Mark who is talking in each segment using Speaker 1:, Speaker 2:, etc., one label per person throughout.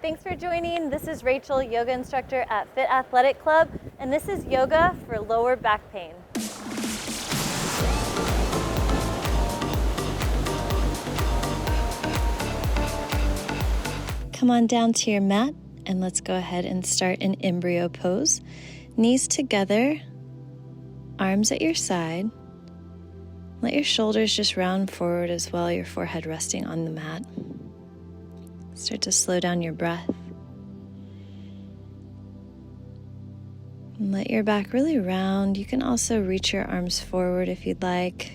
Speaker 1: Thanks for joining. This is Rachel, yoga instructor at Fit Athletic Club, and this is yoga for lower back pain. Come on down to your mat and let's go ahead and start an embryo pose. Knees together, arms at your side. Let your shoulders just round forward as well, your forehead resting on the mat. Start to slow down your breath. And let your back really round. You can also reach your arms forward if you'd like.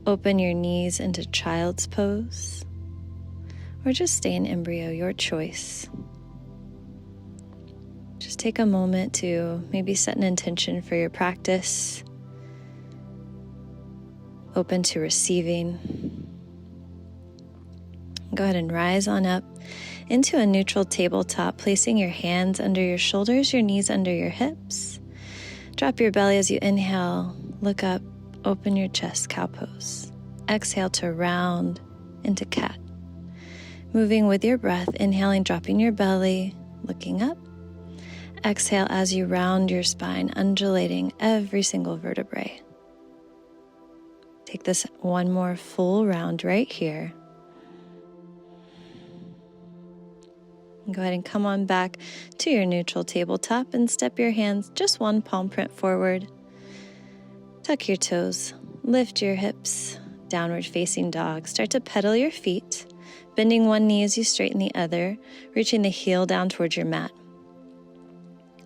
Speaker 1: Open your knees into child's pose. Or just stay in embryo, your choice. Just take a moment to maybe set an intention for your practice. Open to receiving. Go ahead and rise on up into a neutral tabletop, placing your hands under your shoulders, your knees under your hips. Drop your belly as you inhale, look up, open your chest, cow pose. Exhale to round into cat. Moving with your breath, inhaling, dropping your belly, looking up. Exhale as you round your spine, undulating every single vertebrae. Take this one more full round right here. Go ahead and come on back to your neutral tabletop and step your hands just one palm print forward. Tuck your toes, lift your hips, downward facing dog. Start to pedal your feet. Bending one knee as you straighten the other, reaching the heel down towards your mat.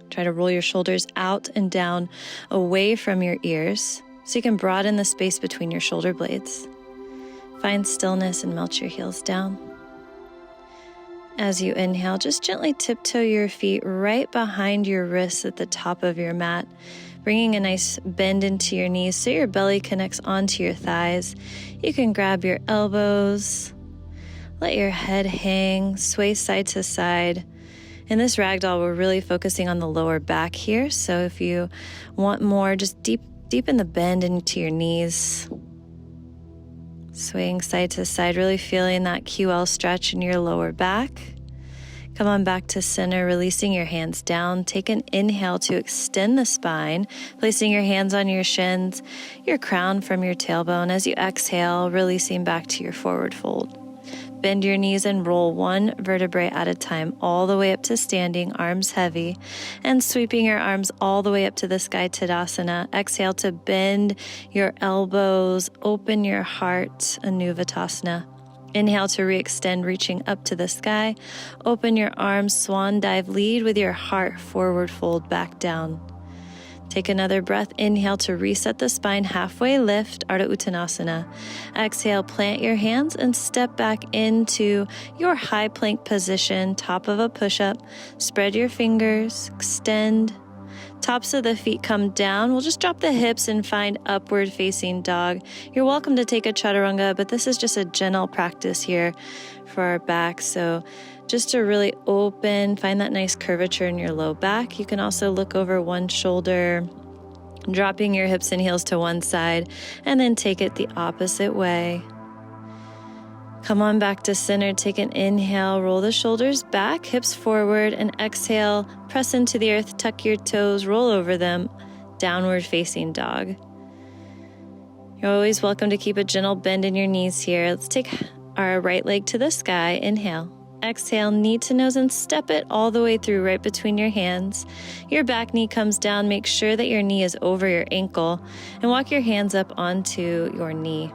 Speaker 1: Try to roll your shoulders out and down away from your ears so you can broaden the space between your shoulder blades. Find stillness and melt your heels down. As you inhale, just gently tiptoe your feet right behind your wrists at the top of your mat, bringing a nice bend into your knees so your belly connects onto your thighs. You can grab your elbows. Let your head hang, sway side to side. In this ragdoll, we're really focusing on the lower back here. So if you want more, just deepen the bend into your knees. Swaying side to side, really feeling that QL stretch in your lower back. Come on back to center, releasing your hands down. Take an inhale to extend the spine, placing your hands on your shins, your crown from your tailbone. As you exhale, releasing back to your forward fold. Bend your knees and roll one vertebrae at a time all the way up to standing, arms heavy, and sweeping your arms all the way up to the sky, Tadasana. Exhale to bend your elbows, open your heart, Anuvatasana. Inhale to re-extend, reaching up to the sky. Open your arms, swan dive, lead with your heart, forward fold, back down. Take another breath. Inhale to reset the spine, halfway lift, Ardha Uttanasana. Exhale, plant your hands and step back into your high plank position, top of a push-up. Spread your fingers, extend. Tops of the feet come down. We'll just drop the hips and find upward facing dog. You're welcome to take a chaturanga, but this is just a gentle practice here for our back. So just to really open, find that nice curvature in your low back. You can also look over one shoulder, dropping your hips and heels to one side, and then take it the opposite way. Come on back to center, take an inhale, roll the shoulders back, hips forward, and exhale, press into the earth, tuck your toes, roll over them, downward facing dog. You're always welcome to keep a gentle bend in your knees here. Let's take our right leg to the sky, inhale. Exhale, knee to nose, and step it all the way through right between your hands. Your back knee comes down. Make sure that your knee is over your ankle and walk your hands up onto your knee.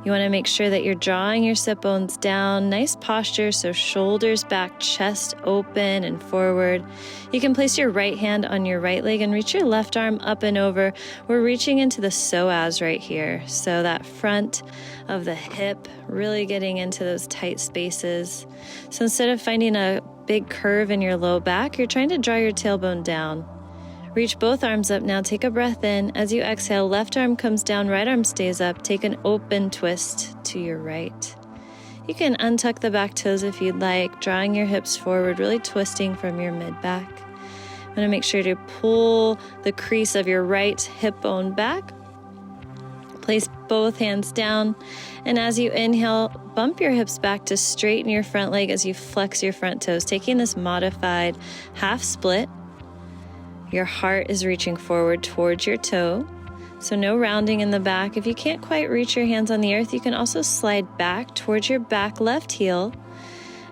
Speaker 1: You want to make sure that you're drawing your sit bones down. Nice posture, so shoulders back, chest open and forward. You can place your right hand on your right leg and reach your left arm up and over. We're reaching into the psoas right here. So that front of the hip, really getting into those tight spaces. So instead of finding a big curve in your low back, you're trying to draw your tailbone down. Reach both arms up now. Take a breath in. As you exhale, left arm comes down, right arm stays up. Take an open twist to your right. You can untuck the back toes if you'd like, drawing your hips forward, really twisting from your mid-back. I'm going to make sure to pull the crease of your right hip bone back. Place both hands down And as you inhale, bump your hips back to straighten your front leg as you flex your front toes, taking this modified half split. Your heart is reaching forward towards your toe, so no rounding in the back. If you can't quite reach your hands on the earth, you can also slide back towards your back left heel,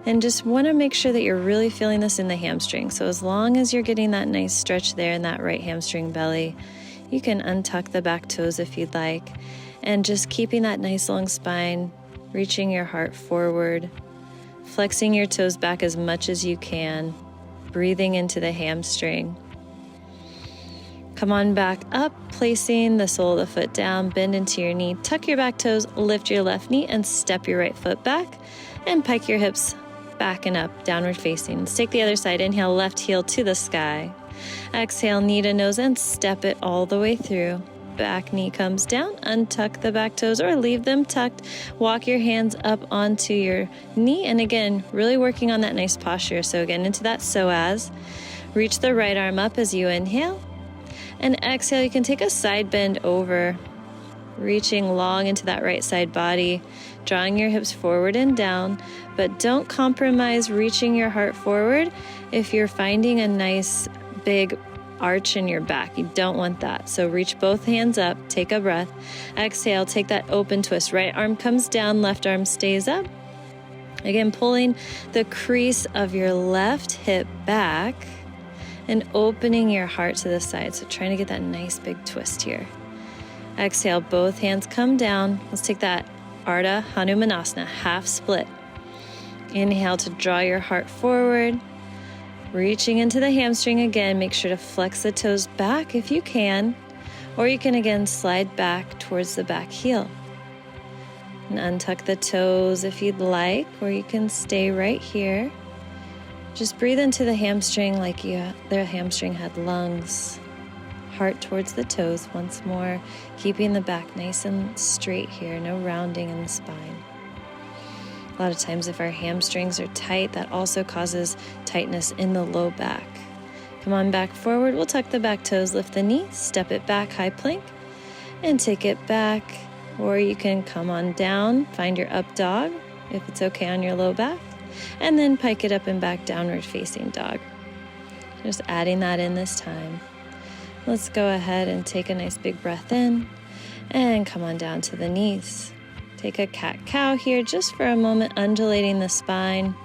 Speaker 1: and just want to make sure that you're really feeling this in the hamstring. So as long as you're getting that nice stretch there in that right hamstring belly, you can untuck the back toes if you'd like, and just keeping that nice long spine, reaching your heart forward, flexing your toes back as much as you can, breathing into the hamstring. Come on back up, placing the sole of the foot down, bend into your knee, tuck your back toes, lift your left knee, and step your right foot back, and pike your hips back and up, downward facing. Let's take the other side. Inhale, left heel to the sky. Exhale, knee to nose, and step it all the way through. Back knee comes down, untuck the back toes or leave them tucked. Walk your hands up onto your knee, and again, really working on that nice posture. So again, into that psoas. Reach the right arm up as you inhale. And exhale, you can take a side bend over, reaching long into that right side body, drawing your hips forward and down, but don't compromise reaching your heart forward if you're finding a nice big arch in your back. You don't want that. So reach both hands up, take a breath. Exhale, take that open twist. Right arm comes down, left arm stays up. Again, pulling the crease of your left hip back and opening your heart to the side. So trying to get that nice big twist here. Exhale, both hands come down. Let's take that Ardha Hanumanasana, half split. Inhale to draw your heart forward. Reaching into the hamstring again, make sure to flex the toes back if you can, or you can again slide back towards the back heel. And untuck the toes if you'd like, or you can stay right here. Just breathe into the hamstring like the hamstring had lungs. Heart towards the toes once more, keeping the back nice and straight here, no rounding in the spine. A lot of times if our hamstrings are tight, that also causes tightness in the low back. Come on back forward, we'll tuck the back toes, lift the knee, step it back, high plank, and take it back. Or you can come on down, find your up dog, if it's okay on your low back, and then pike it up and back, downward facing dog. Just adding that in this time. Let's go ahead and take a nice big breath in and come on down to the knees. Take a cat-cow here just for a moment, undulating the spine.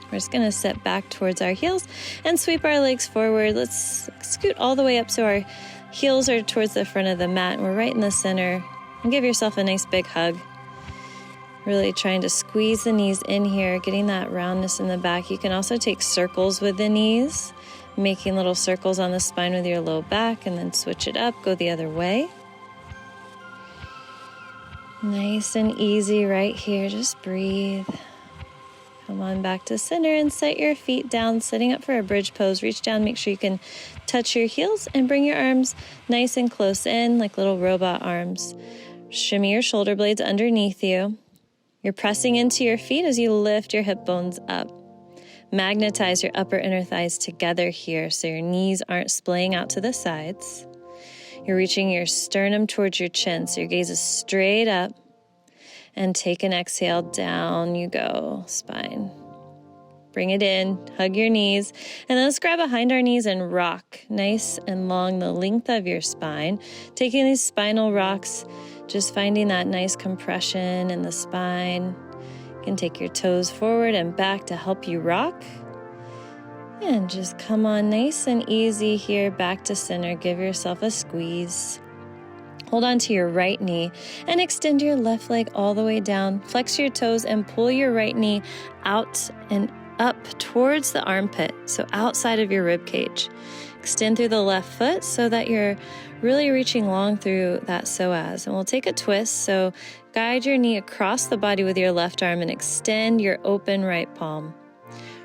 Speaker 1: We're just going to sit back towards our heels and sweep our legs forward. Let's scoot all the way up so our heels are towards the front of the mat and we're right in the center. And give yourself a nice big hug. Really trying to squeeze the knees in here, getting that roundness in the back. You can also take circles with the knees, making little circles on the spine with your low back, and then switch it up, go the other way. Nice and easy right here, just breathe. Come on back to center and set your feet down, sitting up for a bridge pose. Reach down, make sure you can touch your heels and bring your arms nice and close in like little robot arms. Shimmy your shoulder blades underneath you. You're pressing into your feet as you lift your hip bones up. Magnetize your upper inner thighs together here so your knees aren't splaying out to the sides. You're reaching your sternum towards your chin, so your gaze is straight up. And take an exhale, down you go, spine. Bring it in, hug your knees, and then let's grab behind our knees and rock nice and long the length of your spine. Taking these spinal rocks, just finding that nice compression in the spine. You can take your toes forward and back to help you rock. And just come on nice and easy here, back to center. Give yourself a squeeze. Hold on to your right knee and extend your left leg all the way down. Flex your toes and pull your right knee out and up towards the armpit, so outside of your rib cage. Extend through the left foot so that you're really reaching long through that psoas. And we'll take a twist, so guide your knee across the body with your left arm and extend your open right palm.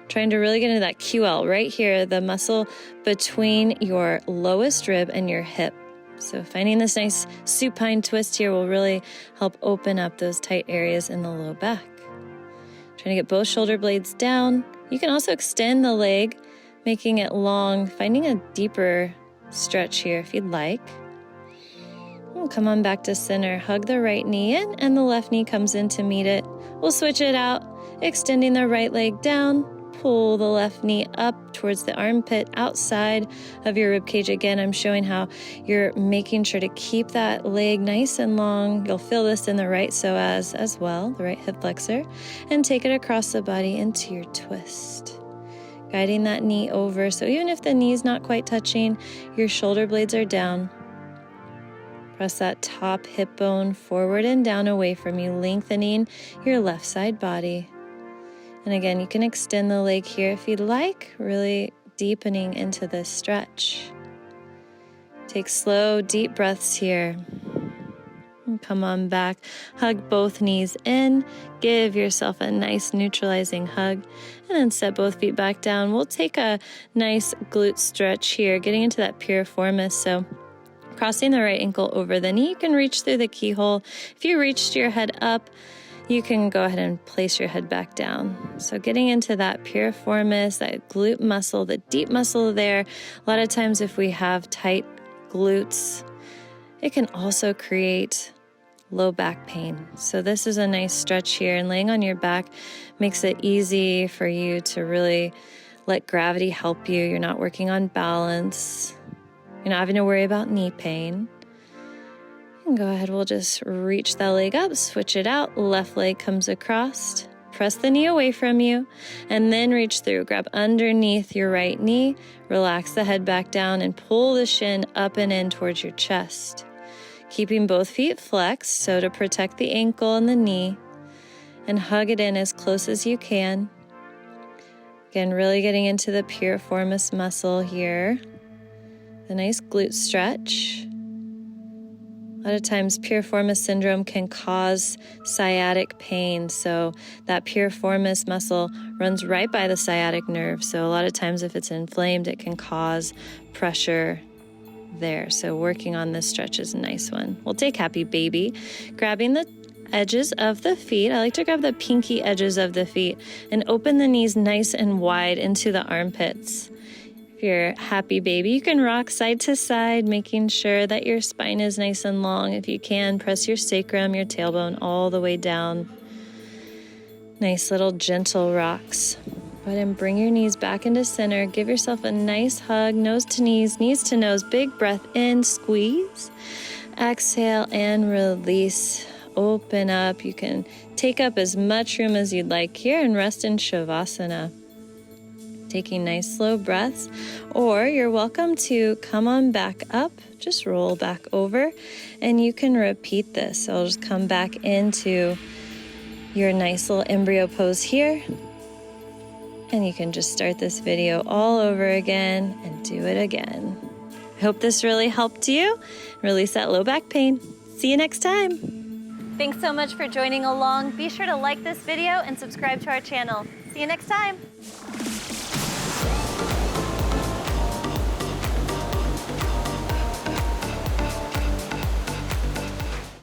Speaker 1: Trying to really get into that QL right here, the muscle between your lowest rib and your hip. So finding this nice supine twist here will really help open up those tight areas in the low back. Trying to get both shoulder blades down. You can also extend the leg, making it long, finding a deeper stretch here if you'd like. And come on back to center. Hug the right knee in and the left knee comes in to meet it. We'll switch it out, extending the right leg down. Pull the left knee up towards the armpit outside of your ribcage. Again, I'm showing how you're making sure to keep that leg nice and long. You'll feel this in the right psoas as well, the right hip flexor, and take it across the body into your twist. Guiding that knee over, so even if the knee's not quite touching, your shoulder blades are down. Press that top hip bone forward and down away from you, lengthening your left side body. And again, you can extend the leg here if you'd like, really deepening into this stretch. Take slow, deep breaths here. And come on back. Hug both knees in. Give yourself a nice neutralizing hug. And then set both feet back down. We'll take a nice glute stretch here, getting into that piriformis. So crossing the right ankle over the knee, you can reach through the keyhole. If you reached your head up, you can go ahead and place your head back down. So getting into that piriformis, that glute muscle, the deep muscle there. A lot of times if we have tight glutes, it can also create low back pain. So this is a nice stretch here, and laying on your back makes it easy for you to really let gravity help you. You're not working on balance. You're not having to worry about knee pain. Go ahead, we'll just reach that leg up, switch it out, left leg comes across, press the knee away from you, and then reach through, grab underneath your right knee, relax the head back down, and pull the shin up and in towards your chest. Keeping both feet flexed, so to protect the ankle and the knee, and hug it in as close as you can. Again, really getting into the piriformis muscle here, the nice glute stretch. A lot of times piriformis syndrome can cause sciatic pain, so that piriformis muscle runs right by the sciatic nerve. So a lot of times if it's inflamed, it can cause pressure there. So working on this stretch is a nice one. We'll take happy baby, grabbing the edges of the feet. I like to grab the pinky edges of the feet and open the knees nice and wide into the armpits. If you're happy baby, you can rock side to side, making sure that your spine is nice and long. If you can, press your sacrum, your tailbone all the way down. Nice little gentle rocks. Go ahead and bring your knees back into center. Give yourself a nice hug, nose to nose, big breath in, squeeze. Exhale and release. Open up. You can take up as much room as you'd like here and rest in Shavasana. Taking nice slow breaths, or you're welcome to come on back up, just roll back over, and you can repeat this. So I'll just come back into your nice little embryo pose here, and you can just start this video all over again and do it again. I hope this really helped you. Release that low back pain. See you next time.
Speaker 2: Thanks so much for joining along. Be sure to like this video and subscribe to our channel. See you next time.